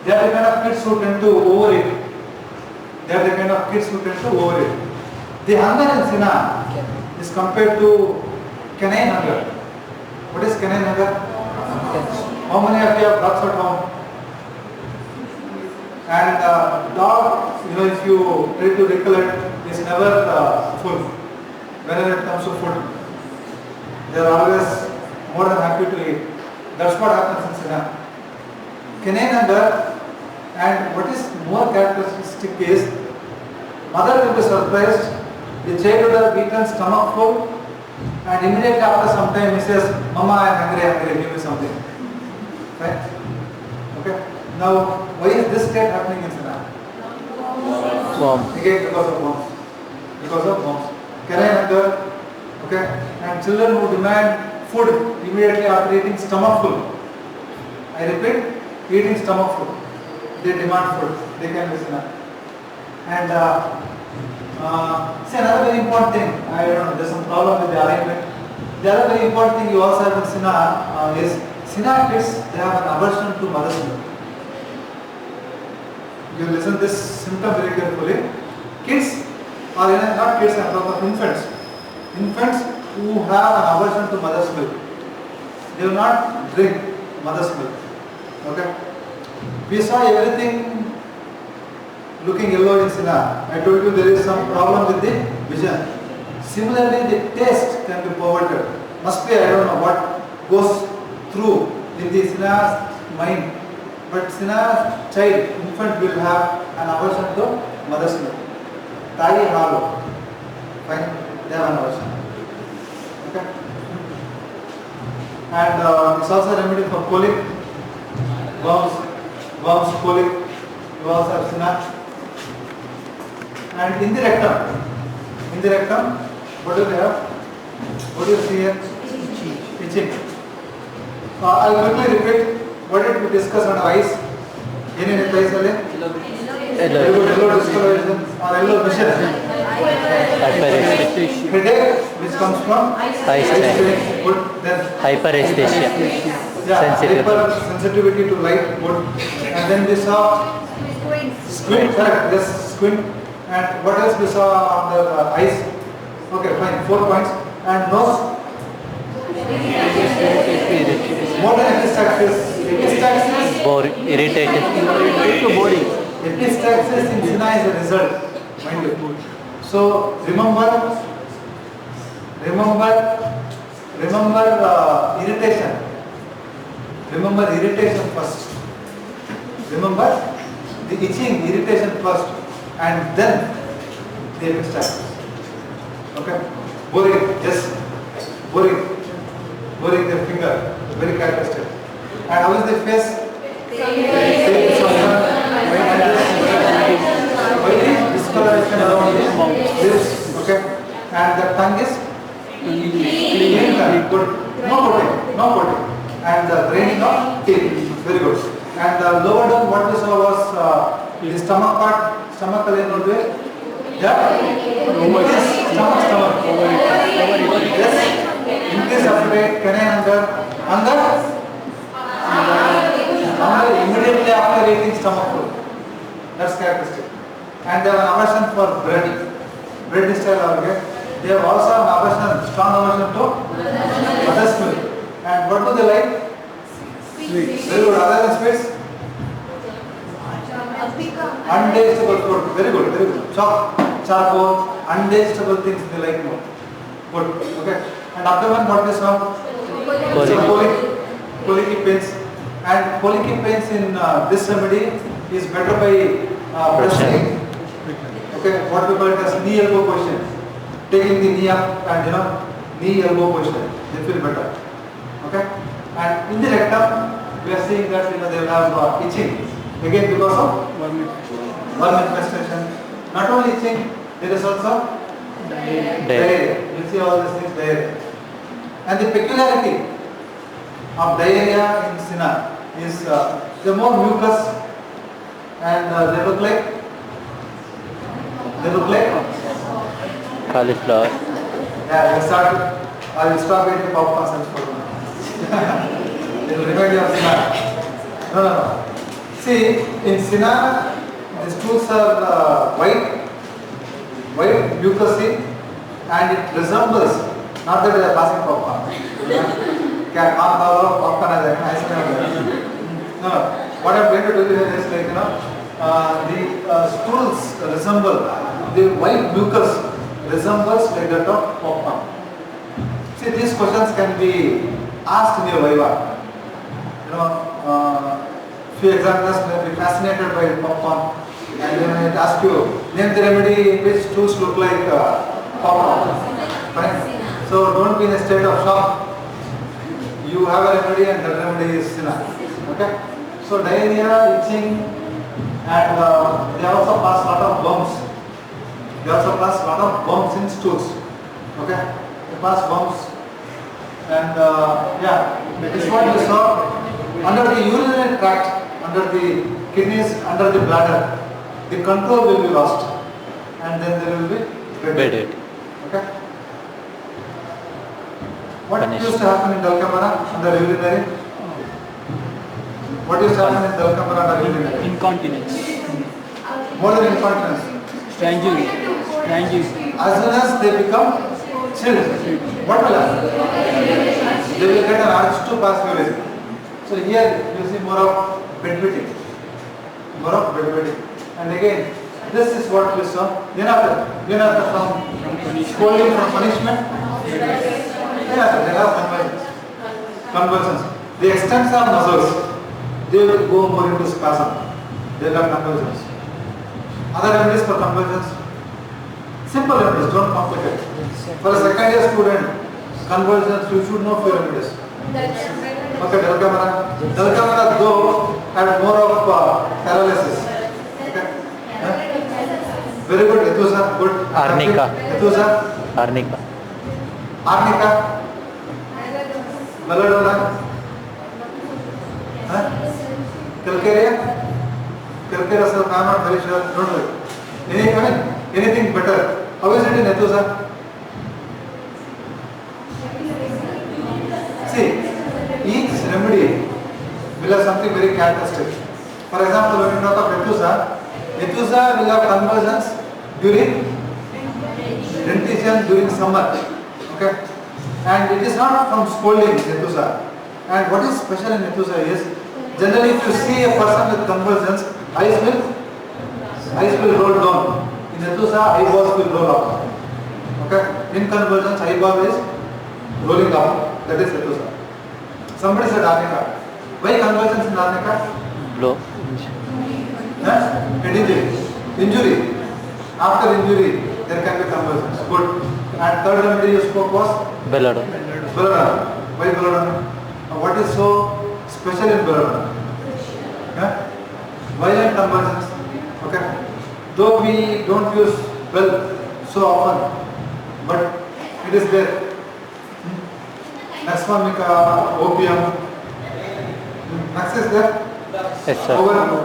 [SPEAKER 1] the kind of kids who tend to overeat. They are the kind of kids who tend to overeat. The hunger in Sina is compared to canine hunger. What is Kenai Nagar? How many of you have ducks at home? And dog, if you try to recollect, is never full. Whenever it comes to food, they are always more than happy to eat. That's what happens in Sina. Kenai Nagar, and what is more characteristic is, mother will be surprised. The child would have eaten stomach full, and immediately after some time he says, "Mama, I am hungry, give me something." Right? Okay. Now, why is this state happening in Sina?
[SPEAKER 3] Warm.
[SPEAKER 1] Again, because of bombs. Because of bombs. Kenai Nagar, okay, and children who demand food immediately after eating stomach full. I repeat, eating stomach full. They demand food. They can listen up. And see, another very important thing. I don't know. There's some problem with the alignment. The other very important thing you also have in Sina is Sina kids. They have an aversion to mother's milk. You listen this symptom very carefully. Kids, or not kids, I'm talking about infants. Infants who have an aversion to mother's milk, they will not drink mother's milk. Okay? We saw everything looking yellow in Sina. I told you there is some problem with the vision. Similarly, the taste can be perverted. Must be, I don't know what goes through in the Sina's mind. But Sina's child, infant, will have an aversion to mother's milk. Tayi halo. Fine, they have an aversion. Okay? And it's also a remedy for colic, worms, colic. You also have Sina. And in the rectum, what do they have? What do you see here? Itching. I'll quickly repeat what did we discuss on eyes. Any eyes? Very good, yellow discoloration or yellow vision. Headache, which comes from
[SPEAKER 3] Eye
[SPEAKER 1] strain. Good. Then
[SPEAKER 3] Hyperesthesia.
[SPEAKER 1] yeah,
[SPEAKER 3] Sensitive.
[SPEAKER 1] hyper sensitivity to light. Good. And then we saw squint. Correct. Yes, squint. And what else we saw on the eyes? Okay, fine. 4 points. And nose. More than epistaxis.
[SPEAKER 3] Irritated.
[SPEAKER 1] Epistaxis in Sina is a result. Mind you. So remember irritation. Remember irritation first. Remember the itching, irritation first, and then the epistaxis. Okay? Boring, yes. Boring their finger, very characteristic. And how is the face? White discoloration around the lips. Okay? And the tongue is clean. Good. No coating. And the draining of teeth. Very good. And the lower down, what we saw was the stomach part. Stomach color not there. Yeah. Stomach. Yes. Increase appetite. Kenai hunger. Hunger immediately after eating stomach food. That's characteristic. And they have an aversion for bread. Bread style organ. They have also an aversion, strong aversion to mother's milk. And what do they like? Sweets. Very good. Other than sweets? Undigestible food. Very good. Charcoal, undigestible things they like more. Good. Okay. And abdomen, what we saw? Colic pains. And colic pains in this remedy is better by pressing. Okay, what we call it as knee elbow position. Taking the knee up and knee elbow position. They feel better. Okay. And in the rectum, we are seeing that they will have itching. Again because of worm infestation. Not only itching, there is also diarrhea. You see all these things diarrhea. And the peculiarity of diarrhea in Sina is they are more mucus and they look like
[SPEAKER 3] cauliflower.
[SPEAKER 1] Yeah, I will stop eating popcorn and for they will remind you of Sina. No. See, in Sina, the stools are white, mucousy, and it resembles, not that they are passing popcorn. क्या आप खाओ popcorn आ जाएगा ऐसा नहीं होगा. No, what I'm going to do here is like the stools resemble the white mucus resembles like that of popcorn. See, these questions can be asked in your viva. Few examiners may be fascinated by popcorn, and then it asks you name the remedy in which stools look like popcorn. Fine. So don't be in a state of shock. You have a remedy and that remedy is sinner. Okay? So diarrhea, itching, and they also pass lot of bumps. They also pass lot of bumps in stools. Okay? They pass bumps. And this is what you saw under the urinary tract, under the kidneys, under the bladder. The control will be lost, and then there will be
[SPEAKER 3] Bedded.
[SPEAKER 1] Okay? What
[SPEAKER 3] Punished.
[SPEAKER 1] used to happen in Dalkamara under urinary? What used to happen in Dalkamara under urinary?
[SPEAKER 2] Incontinence.
[SPEAKER 1] More than incontinence.
[SPEAKER 2] Strangury.
[SPEAKER 1] As soon as they become chilled, what will happen? They will get an urge to pass urine. So here you see more of bedwetting. More of bedwetting. And again, this is what we saw. Unata from scolding from punishment. They have convulsions. The extensor muscles, they will go more into spasm. They will have convulsions. Other remedies for convulsions? Simple remedies, don't complicate. For a second year student, convulsions, you should know few remedies. Okay, Dalkamara though had more of paralysis. Okay? Very good, Ethusa, good.
[SPEAKER 3] Arnica.
[SPEAKER 1] Ethusa,
[SPEAKER 3] Arnica.
[SPEAKER 1] Arnica, Belladonna, Calcarea, sir, I am not very sure, don't worry. Anything better. How is it in Ethusa? See, each remedy will have something very characteristic. For example, when you talk of Ethusa will have convulsions during dentition during summer. Okay? And it is not from scolding Ethusa. And what is special in Ethusa is, generally if you see a person with convulsions, eyes will roll down. In Ethusa, eyeballs will roll up. Okay? In convulsions, eyeball is rolling up. That is Ethusa. Somebody said Arnica. Why convulsions in Arnica?
[SPEAKER 3] Blow.
[SPEAKER 1] Head injury. After injury, there can be convulsions. Good. And third remedy you spoke was?
[SPEAKER 3] Belladonna.
[SPEAKER 1] Belladonna. Why belladonna? What is so special in belladonna? Violent convulsions. Okay. Though we don't use well so often, but it is there. Naxmamica, opium. Nax is there?
[SPEAKER 3] Yes, sir.
[SPEAKER 1] Over.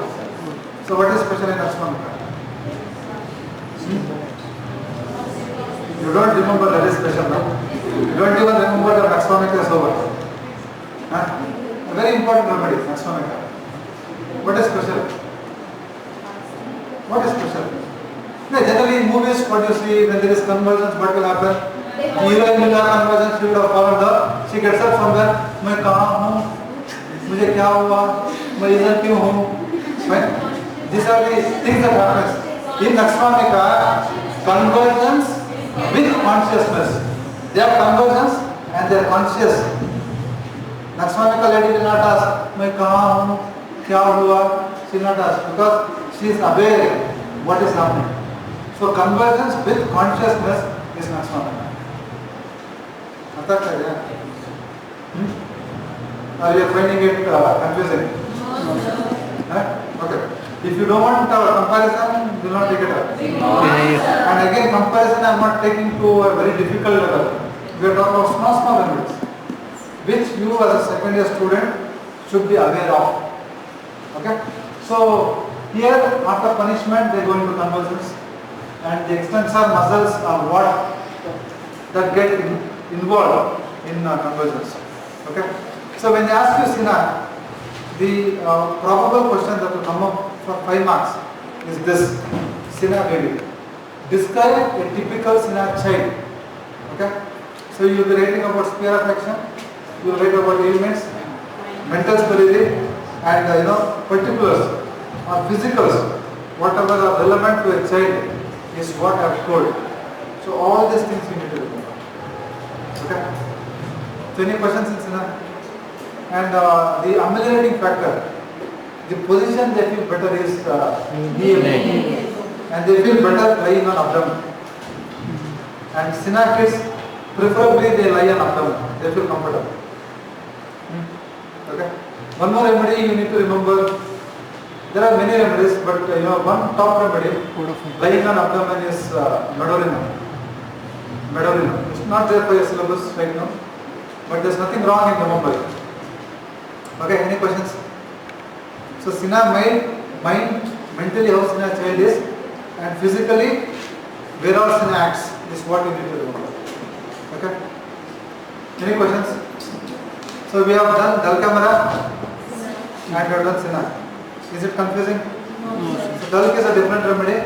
[SPEAKER 1] So what is special in Naxmamica? You don't remember that is special, no? You don't even remember that Naxmamica is over. A very important remedy, Naxmamica. What is special? What is special? Generally in movies, what you see when there is convulsions, what will happen? Heroine will have convulsions, she would have followed her. She gets up from there. मैं कहाँ हूँ? मुझे क्या हुआ? मैं इधर क्यों हूँ? These are the things that happens. In Naxmamica, convulsions with consciousness. They have convulsions and they are conscious. Naxmamica lady will not ask, मैं कहाँ हूँ? क्या हुआ? She will not ask because she is aware what is happening. So convergence with consciousness is Naxmamica. Are you finding it confusing? Okay. If you don't want comparison, do not take it up. And again, comparison I am not taking to a very difficult level. We are talking about small remedies, which you as a second year student should be aware of. Okay. So here, after punishment, they go into convulsions, and the extensor muscles are what that get involved in convulsions. Okay. So when they ask you Sina, the probable question that will come up for 5 marks is this: Sina baby. Describe a typical Sina child. Okay. So you will be writing about sphere of action, you write about ailments, mental stability, and particulars or physicals, whatever are relevant to a child is what I have told. So all these things you need to remember. Okay. So any questions in Sina? And the ameliorating factor, the position they feel better is knee, and they feel better lying on abdomen. And Sina kids, preferably they lie on abdomen, they feel comfortable. Okay. One more remedy you need to remember. There are many remedies, but one top remedy lying on abdomen is medorinum. Medorinum. It's not there for your syllabus right now, but there's nothing wrong in the Mumbai. Okay. Any questions? So Sina mind, mentally how Sina child is, and physically where all Sina acts is what you need to remember. Okay. Any questions? So we have done Dalkamara and we have done Sina. Is it confusing? So Dalk is a different remedy,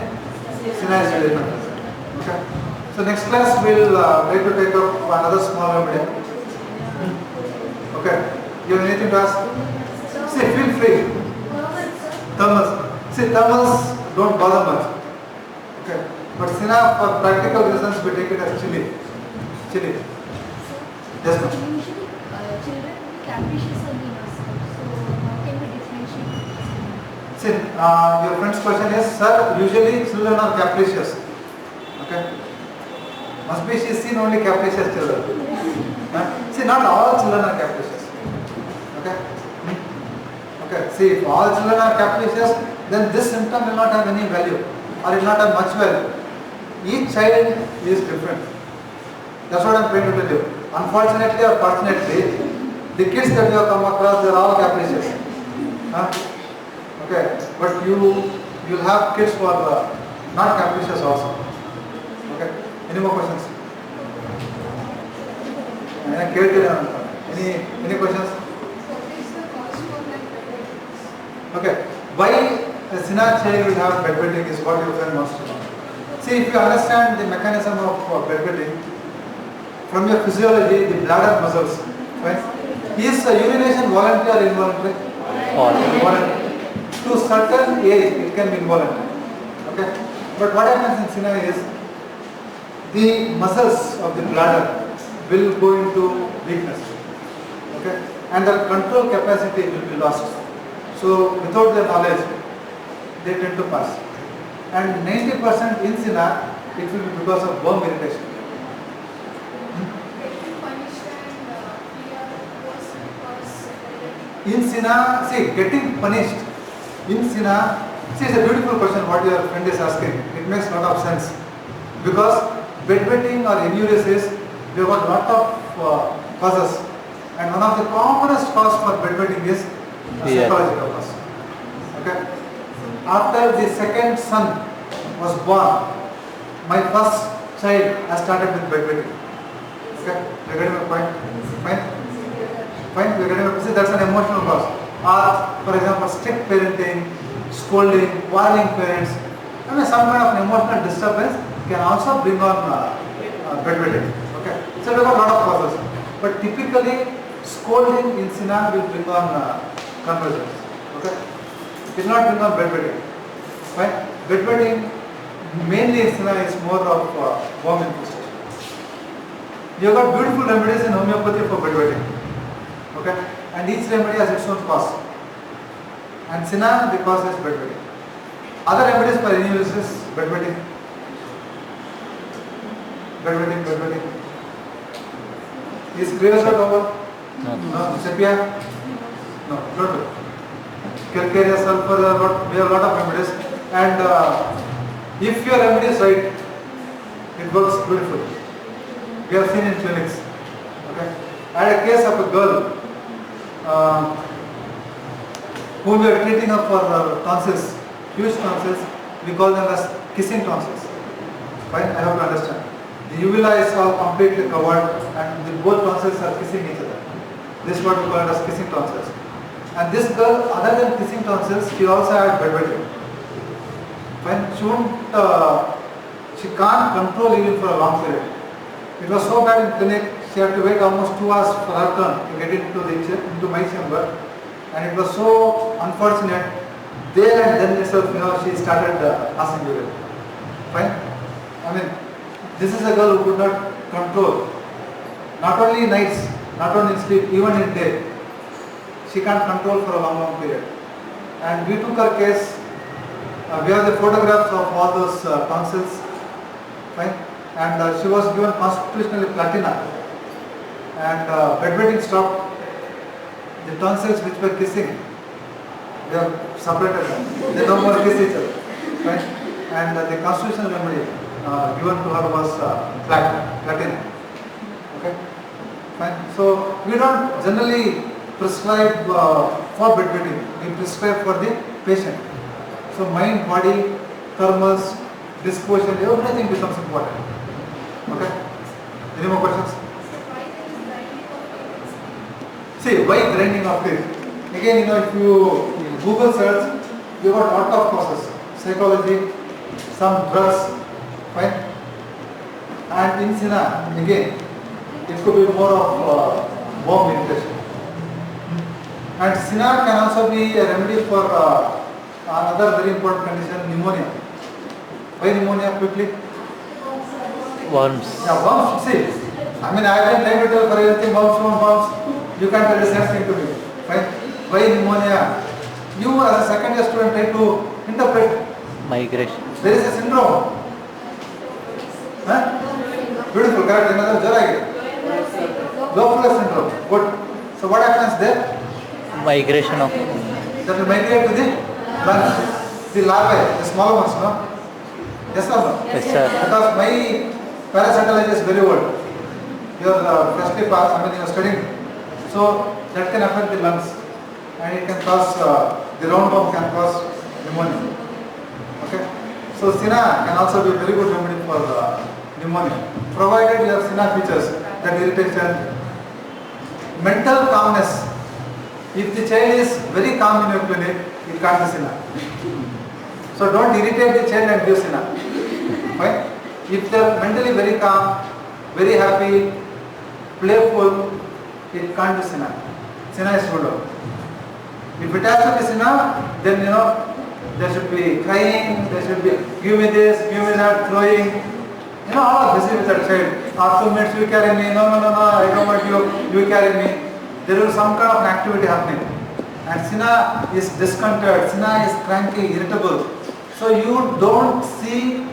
[SPEAKER 1] Sina is a different remedy. Okay. So next class we will try to take up another small remedy. Okay. You have anything to ask? See, feel free. Thermals. See, thermals don't bother much. Okay. But Sina, for practical reasons, we take it as chili. Chili. Yes, ma'am.
[SPEAKER 4] Usually, children capricious and innocent. So, how can we differentiate?
[SPEAKER 1] See, your friend's question is, sir, usually children are capricious. Okay. Must be she's seen only capricious children. See, not all children are capricious. Okay. Okay. See, if all children are capricious, then this symptom will not have any value, or it will not have much value. Each child is different. That's what I am trying to tell you. Unfortunately or fortunately, the kids that you have come across, they are all capricious. Okay, but you'll have kids who are not capricious also. Okay, any more questions? Any questions? Okay, why a Sina child will have bedwetting is what your friend wants to know. See, if you understand the mechanism of bedwetting, from your physiology, the bladder muscles, right? Is urination voluntary or involuntary? Voluntary. To certain age, it can be involuntary. Okay? But what happens in Sina is, the muscles of the bladder will go into weakness. Okay? And the control capacity will be lost. So, without their knowledge, they tend to pass. And 90% in Sina, it will be because of worm irritation. In Sina, see, getting punished in Sina, see, it's a beautiful question what your friend is asking. It makes a lot of sense. Because bedwetting or enuresis, we have got a lot of causes. And one of the commonest cause for bedwetting is a psychological cause. Okay? After the second son was born, my first child has started with bedwetting. Okay? You getting my point? Fine? Fine? You getting my point? See, that's an emotional cause. Or, for example, strict parenting, scolding, quarreling parents. I mean, some kind of emotional disturbance can also bring on bedwetting. Okay? So, there are a lot of causes. But typically, scolding in Sina will bring on conversions. Okay? It will not bring on bedwetting. Right? Bedwetting mainly in Sina is more of worm infestation. You have got beautiful remedies in homeopathy for bedwetting. Okay? And each remedy has its own cause. And Sina, the cause is bedwetting. Other remedies for enuresis, bedwetting. Bedwetting. Is Crevosol over? No. Sepia? No, don't do. Calcarea, sulfur, we have a lot of remedies. And if your remedy is right, it works beautifully. We have seen in clinics. Okay? I had a case of a girl whom we are treating her for tonsils, huge tonsils. We call them as kissing tonsils. Fine? I have to understand. The uvula is all completely covered and the both tonsils are kissing each other. This is what we call it as kissing tonsils. And this girl, other than kissing tonsils, she also had bedwetting. Fine? She can't control even for a long period. It was so bad in clinic, She had to wait almost 2 hours for her turn to get into my chamber, and it was so unfortunate. There and then itself, she started passing urine. Fine. I mean, this is a girl who could not control. Not only nights, not only in sleep, even in day. She can't control for a long period. And we took her case. We have the photographs of all those tonsils. Fine. And she was given constitutionally platina. And bedwetting stopped. The tonsils which were kissing, they have separated them. They no more kiss each other. Right? And the constitutional remedy given to her was platinum. Okay? Fine. So we don't generally prescribe for bedwetting. We prescribe for the patient. So mind, body, thermals, disposition, everything becomes important. Okay? Any more questions? See, why grinding of teeth? Again, if you Google search, you got lot of causes. Psychology, some drugs, fine. And in Sina, again, it could be more of worm infection. And Sina can also be a remedy for another very important condition, pneumonia. Why pneumonia quickly?
[SPEAKER 3] Worms.
[SPEAKER 1] Yeah, worms. See, I mean, I have been trying to tell for everything, worms. You can't tell the same thing to me. Right? Why pneumonia? You as a second year student try to interpret.
[SPEAKER 3] Migration.
[SPEAKER 1] There is a syndrome. Huh? Beautiful, correct. Another jara. Low flow syndrome. Good. So what happens there?
[SPEAKER 3] Migration of.
[SPEAKER 1] That will migrate to the lungs. The larvae, the smaller ones, no? Yes or no?
[SPEAKER 3] Yes, sir.
[SPEAKER 1] Because my parasitology is very old. You are freshly passed, you are studying. So that can affect the lungs, and it can cause, the roundworm can cause pneumonia. Okay? So Sina can also be a very good remedy for pneumonia, provided you have Sina features, that irritation, mental calmness. If the child is very calm in your clinic, it can't be Sina. So don't irritate the child and give Sina. Right? If they are mentally very calm, very happy, playful, it can't be Sina. Sina is ruled. If it has to be Sina, then there should be crying, there should be give me this, give me that, throwing. All are busy with that child. After 2 minutes you carry me, no, I don't want you carry me. There is some kind of an activity happening. And Sina is discontented, Sina is cranky, irritable. So you don't see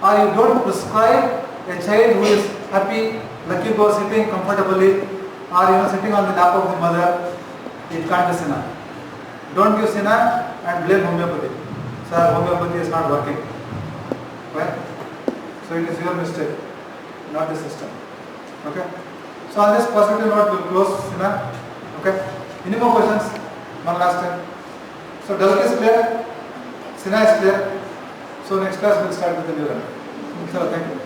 [SPEAKER 1] or you don't prescribe a child who is happy, lucky go sitting comfortably, or sitting on the lap of the mother. It can't be Sina. Don't give Sina and blame homeopathy. Sir, homeopathy is not working. Right? So it is your mistake, not the system. Okay? So on this positive note, we'll close Sina. Okay? Any more questions? One last time. So Dalk is clear, Sina is clear. So next class we'll start with the neuron. So thank you.